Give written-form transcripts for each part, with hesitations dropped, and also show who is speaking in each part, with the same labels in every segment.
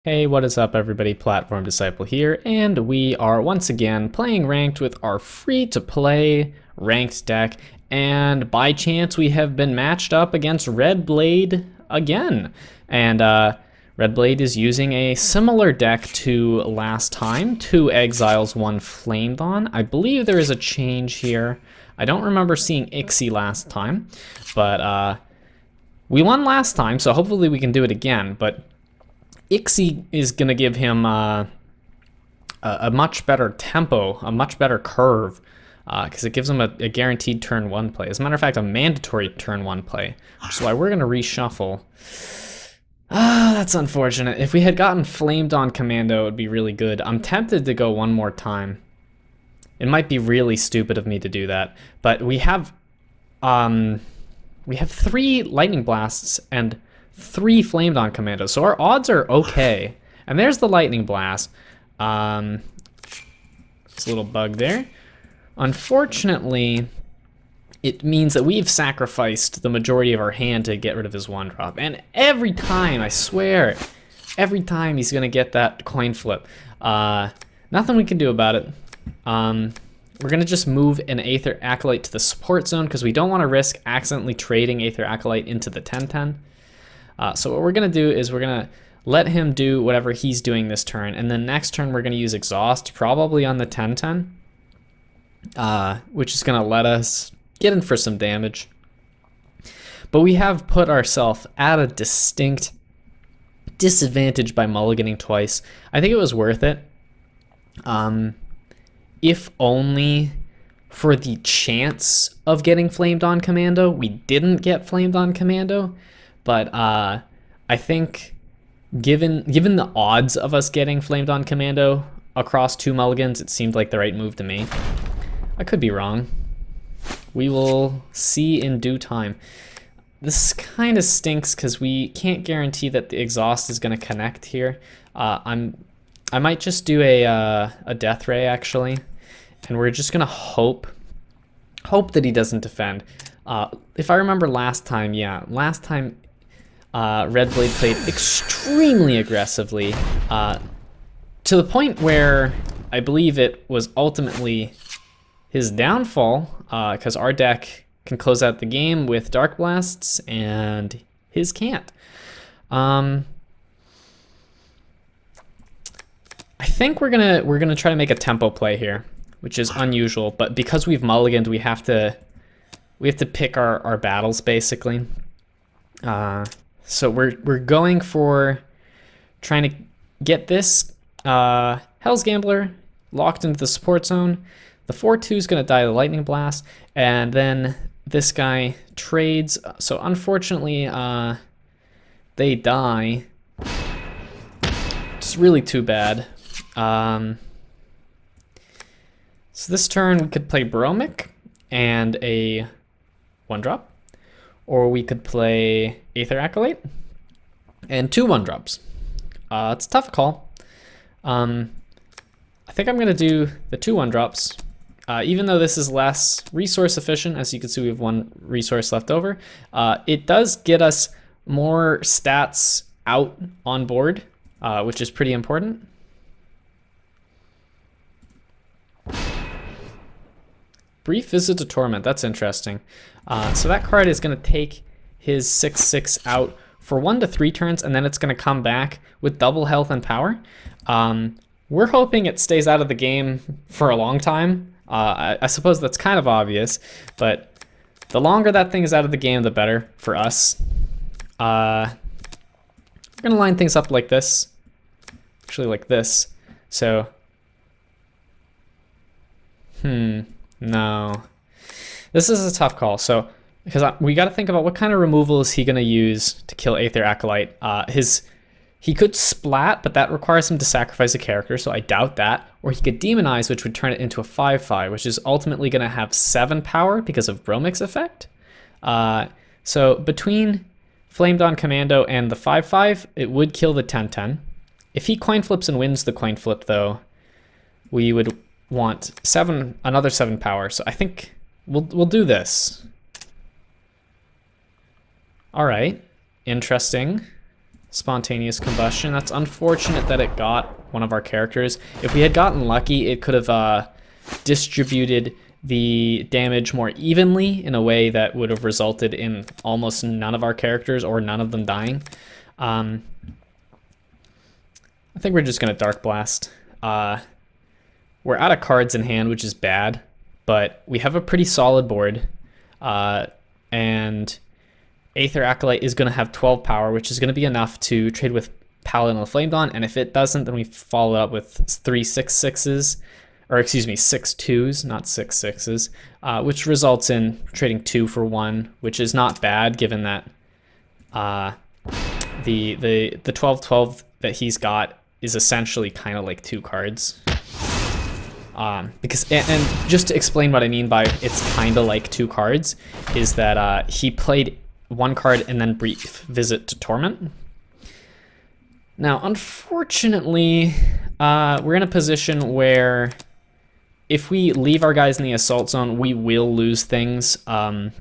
Speaker 1: Hey, what is up everybody, Platform Disciple here, and we are once again playing ranked with our free-to-play ranked deck, and by chance we have been matched up against Red Blade again. And Red Blade is using a similar deck to last time, 2 Exiles, 1 Flamed On. I believe there is a change here. I don't remember seeing Ixie last time, but we won last time, so hopefully we can do it again, but Ixie is going to give him a much better tempo, a much better curve, because it gives him a guaranteed turn 1 play. As a matter of fact, a mandatory turn 1 play, which is why we're going to reshuffle. That's unfortunate. If we had gotten Flamed On Commando, it would be really good. I'm tempted to go one more time. It might be really stupid of me to do that, but we have 3 Lightning Blasts and 3 Flamed On Commandos, so our odds are okay. And there's the Lightning Blast. There's a little bug there. Unfortunately, it means that we've sacrificed the majority of our hand to get rid of his 1-drop. And every time, I swear, every time he's gonna get that coin flip. Nothing we can do about it. We're gonna just move an Aether Acolyte to the support zone because we don't want to risk accidentally trading Aether Acolyte into the 10-10. So what we're going to do is we're going to let him do whatever he's doing this turn, and then next turn we're going to use Exhaust, probably on the 10-10, which is going to let us get in for some damage. But we have put ourselves at a distinct disadvantage by mulliganing twice. I think it was worth it, if only for the chance of getting Flamed On Commando. We didn't get Flamed On Commando. But I think given the odds of us getting Flamed On Commando across 2 mulligans, it seemed like the right move to me. I could be wrong. We will see in due time. This kind of stinks because we can't guarantee that the Exhaust is going to connect here. I might just do a Death Ray actually, and we're just going to hope that he doesn't defend. If I remember last time, Red Blade played extremely aggressively, to the point where I believe it was ultimately his downfall, because our deck can close out the game with Dark Blasts and his can't. I think we're gonna try to make a tempo play here, which is unusual, but because we've mulliganed, we have to pick our battles basically. So we're going for trying to get this Hell's Gambler locked into the support zone. The 4/2 is going to die to the Lightning Blast, and then this guy trades. So unfortunately, they die. It's really too bad. So this turn we could play Bromic and a 1-drop. Or we could play Aether Acolyte and 2 1-drops. It's a tough call. I think I'm going to do the 2 1-drops. Even though this is less resource efficient, as you can see we have 1 resource left over, it does get us more stats out on board, which is pretty important. Brief Visit to Torment, that's interesting. So that card is going to take his 6/6 out for 1 to 3 turns, and then it's going to come back with double health and power. We're hoping it stays out of the game for a long time. I suppose that's kind of obvious, but the longer that thing is out of the game, the better for us. We're going to line things up like this. Actually like this. So, no. This is a tough call. So, because we got to think about what kind of removal is he going to use to kill Aether Acolyte. He could splat, but that requires him to sacrifice a character, so I doubt that. Or he could demonize, which would turn it into a 5/5, which is ultimately going to have 7 power because of Bromic's effect. So between Flamed On Commando and the 5/5, it would kill the 10/10. If he coin flips and wins the coin flip, though, we would want another 7 power. So I think we'll do this. All right, interesting. Spontaneous combustion. That's unfortunate that it got one of our characters. If we had gotten lucky, it could have distributed the damage more evenly in a way that would have resulted in almost none of our characters or none of them dying. I think we're just gonna Dark Blast. We're out of cards in hand, which is bad, but we have a pretty solid board, and Aether Acolyte is going to have 12 power, which is going to be enough to trade with Paladin of the Flame Dawn, and if it doesn't, then we follow up with 3 6/6s, or excuse me, 6 2s, not 6 6s, which results in trading 2 for 1, which is not bad given that the 12/12 that he's got is essentially kind of like 2 cards. Because and just to explain what I mean by it's kind of like 2 cards, is that he played 1 card and then Brief Visit to Torment. Now, unfortunately, we're in a position where if we leave our guys in the assault zone, we will lose things, and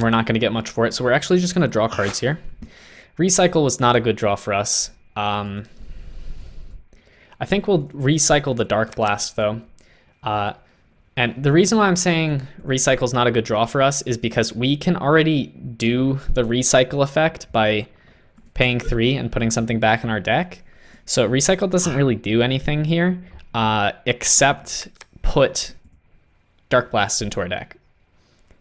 Speaker 1: we're not going to get much for it. So we're actually just going to draw cards here. Recycle was not a good draw for us. I think we'll recycle the Dark Blast though. And the reason why I'm saying recycle is not a good draw for us is because we can already do the recycle effect by paying 3 and putting something back in our deck. So recycle doesn't really do anything here, except put Dark Blast into our deck,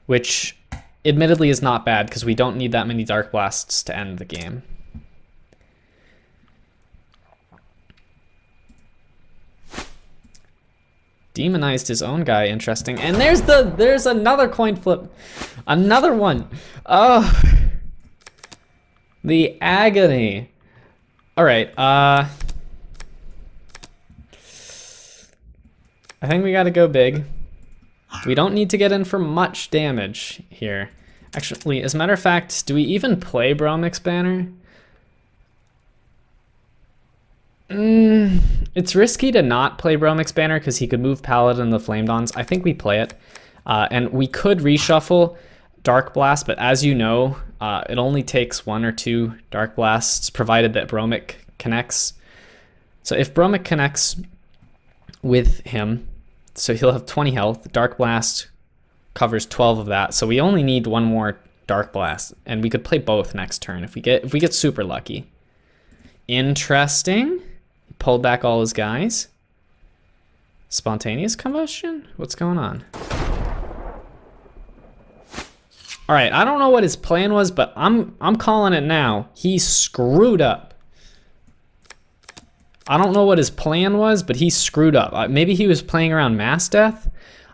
Speaker 1: which admittedly is not bad because we don't need that many Dark Blasts to end the game. Demonized his own guy, interesting. And there's another coin flip. Another one. Oh. The agony. All right, I think we gotta go big. We don't need to get in for much damage here. Actually, as a matter of fact, do we even play Bromix Banner? It's risky to not play Bromix Banner because he could move Paladin and the Flame Dawns. I think we play it. And we could reshuffle Dark Blast, but as you know, it only takes 1 or 2 Dark Blasts, provided that Bromic connects. So if Bromic connects with him, so he'll have 20 health. Dark Blast covers 12 of that, so we only need 1 more Dark Blast, and we could play both next turn if we get super lucky. Interesting. Pulled back all his guys. Spontaneous combustion? What's going on? All right, I don't know what his plan was, but I'm calling it now. He screwed up. I don't know what his plan was, but he screwed up. Maybe he was playing around Mass Death.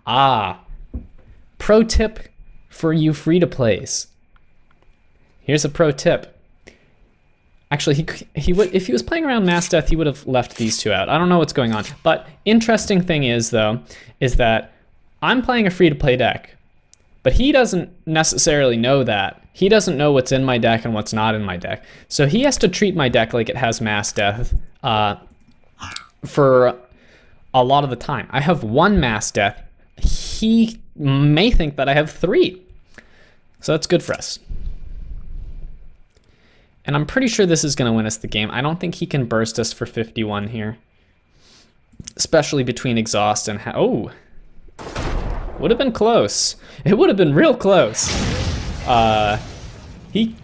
Speaker 1: Pro tip for you free-to-plays. Here's a pro tip. Actually, he would, if he was playing around Mass Death, he would have left these 2 out. I don't know what's going on. But interesting thing is, though, is that I'm playing a free-to-play deck, but he doesn't necessarily know that. He doesn't know what's in my deck and what's not in my deck. So he has to treat my deck like it has Mass Death for a lot of the time. I have 1 Mass Death. He may think that I have 3. So that's good for us. And I'm pretty sure this is going to win us the game. I don't think he can burst us for 51 here. Especially between exhaust and... oh! Would have been close. It would have been real close. He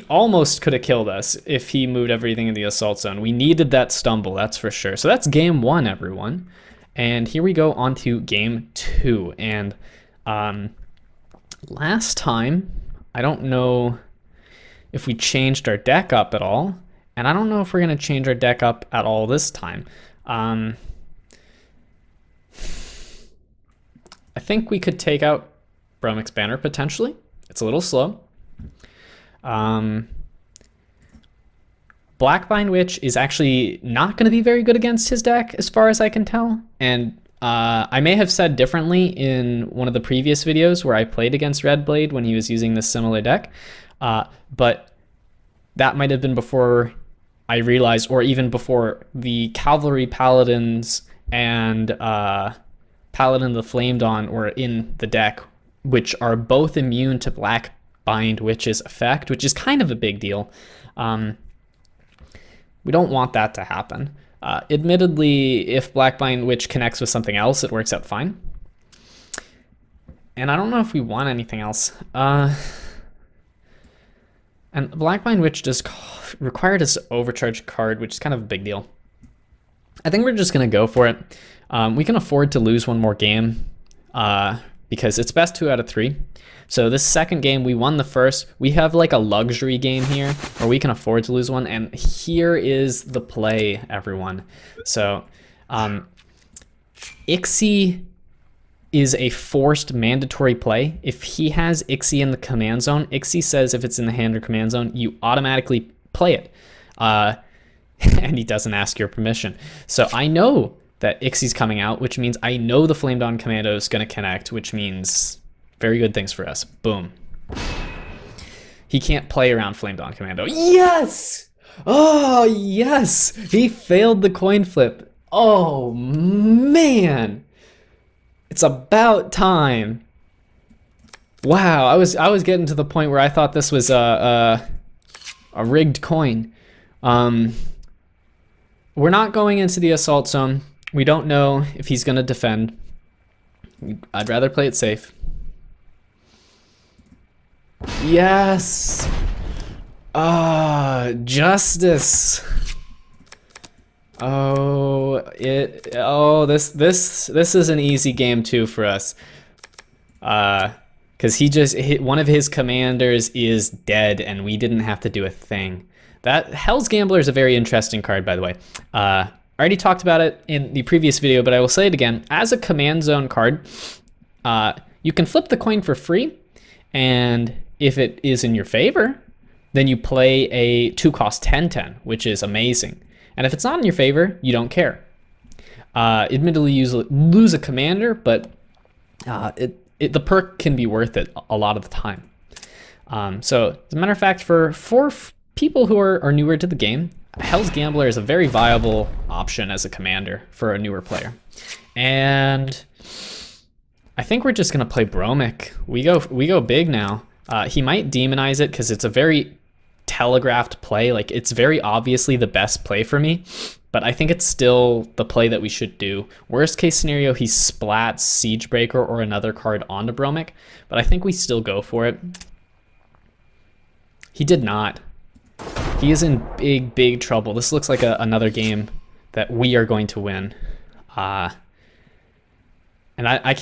Speaker 1: almost could have killed us if he moved everything in the assault zone. We needed that stumble, that's for sure. So that's game 1, everyone. And here we go on to game 2. And last time, I don't know if we changed our deck up at all, and I don't know if we're going to change our deck up at all this time. I think we could take out Bromix Banner potentially. It's a little slow. Blackbind Witch is actually not going to be very good against his deck as far as I can tell, and I may have said differently in one of the previous videos where I played against Red Blade when he was using this similar deck. But that might have been before I realized, or even before the Cavalry Paladins and Paladin of the Flame Dawn were in the deck, which are both immune to Black Bind Witch's effect, which is kind of a big deal. We don't want that to happen. Admittedly, if Black Bind Witch connects with something else, it works out fine. And I don't know if we want anything else. And Black Bind Witch does require us to overcharge a card, which is kind of a big deal. I think we're just going to go for it. We can afford to lose one more game because it's best 2 out of 3. So this second game, we won the first. We have like a luxury game here where we can afford to lose one. And here is the play, everyone. So Ixie is a forced mandatory play. If he has Ixie in the command zone, Ixie says if it's in the hand or command zone, you automatically play it. And he doesn't ask your permission. So I know that Ixie's coming out, which means I know the Flame Dawn Commando is going to connect, which means very good things for us. Boom. He can't play around Flame Dawn Commando. Yes! Oh, yes! He failed the coin flip. Oh, man! It's about time. Wow, I was getting to the point where I thought this was a rigged coin. We're not going into the assault zone. We don't know if he's going to defend. I'd rather play it safe. Yes! Ah, justice. This is an easy game too for us. Because he just hit one of his commanders is dead and we didn't have to do a thing. That Hell's Gambler is a very interesting card, by the way. I already talked about it in the previous video, but I will say it again. As a command zone card, you can flip the coin for free, and if it is in your favor, then you play a 2-cost 10/10, which is amazing. And if it's not in your favor, you don't care. Admittedly, you lose a commander, but the perk can be worth it a lot of the time. So as a matter of fact, for people who are newer to the game, Hell's Gambler is a very viable option as a commander for a newer player. And I think we're just gonna play Bromic. We go big now. He might demonize it because it's a very telegraphed play. Like, it's very obviously the best play for me, but I think it's still the play that we should do. Worst case scenario, he splats Siegebreaker or another card onto Bromic, but I think we still go for it. He did not. He is in big trouble. This looks like another game that we are going to win. And I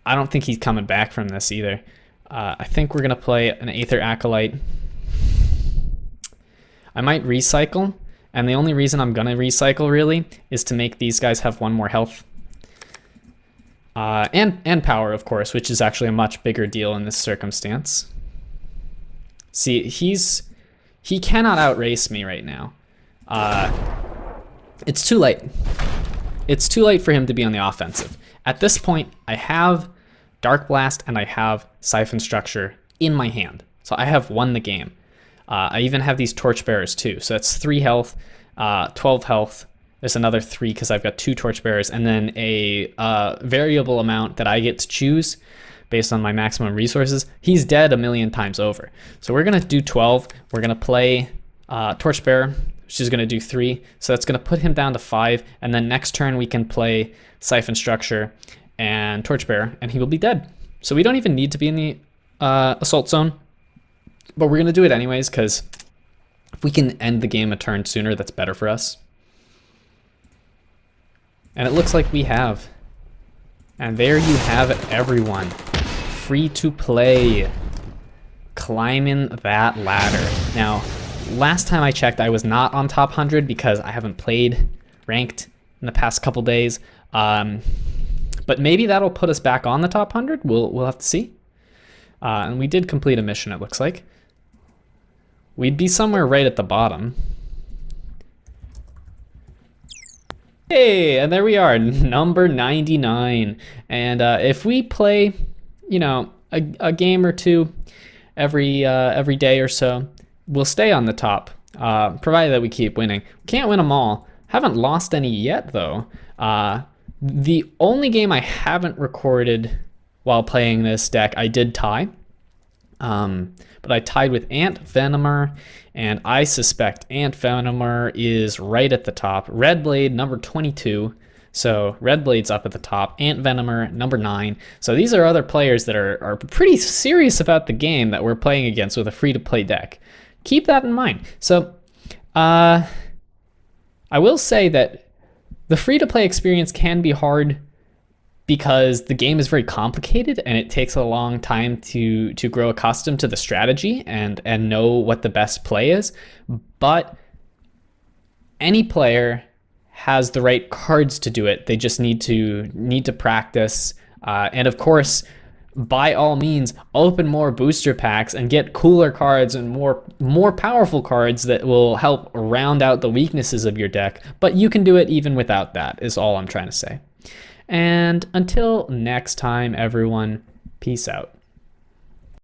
Speaker 1: don't think he's coming back from this either. I think we're gonna play an Aether Acolyte. I might recycle, and the only reason I'm gonna recycle really is to make these guys have 1 more health. And power, of course, which is actually a much bigger deal in this circumstance. See, he cannot outrace me right now. It's too late. It's too late for him to be on the offensive. At this point, I have Dark Blast and I have Siphon Structure in my hand. So I have won the game. I even have these Torchbearers too. So that's 3 health, 12 health. There's another 3 because I've got 2 Torchbearers, and then a variable amount that I get to choose based on my maximum resources. He's dead a million times over. So we're gonna do 12. We're gonna play Torchbearer, which is gonna do 3. So that's gonna put him down to 5. And then next turn we can play Siphon Structure and Torchbearer, and he will be dead. So we don't even need to be in the assault zone, but we're gonna do it anyways, because if we can end the game a turn sooner, that's better for us. And it looks like we have. And there you have it, everyone. Free to play. Climbing that ladder. Now, last time I checked, I was not on top 100 because I haven't played ranked in the past couple days. But maybe that'll put us back on the top 100. We'll have to see. And we did complete a mission, it looks like. We'd be somewhere right at the bottom. Hey, and there we are, number 99. And if we play, you know, a game or two every day or so, we'll stay on the top, provided that we keep winning. We can't win them all. Haven't lost any yet, though. The only game I haven't recorded while playing this deck, I did tie. But I tied with Ant Venomer, and I suspect Ant Venomer is right at the top. Red Blade, number 22. So Red Blade's up at the top. Ant Venomer, number 9. So these are other players that are pretty serious about the game that we're playing against with a free-to-play deck. Keep that in mind. So I will say that the free-to-play experience can be hard because the game is very complicated and it takes a long time to grow accustomed to the strategy and know what the best play is. But any player has the right cards to do it. They just need to practice. And of course, by all means, open more booster packs and get cooler cards and more powerful cards that will help round out the weaknesses of your deck. But you can do it even without that, is all I'm trying to say. And until next time, everyone, peace out.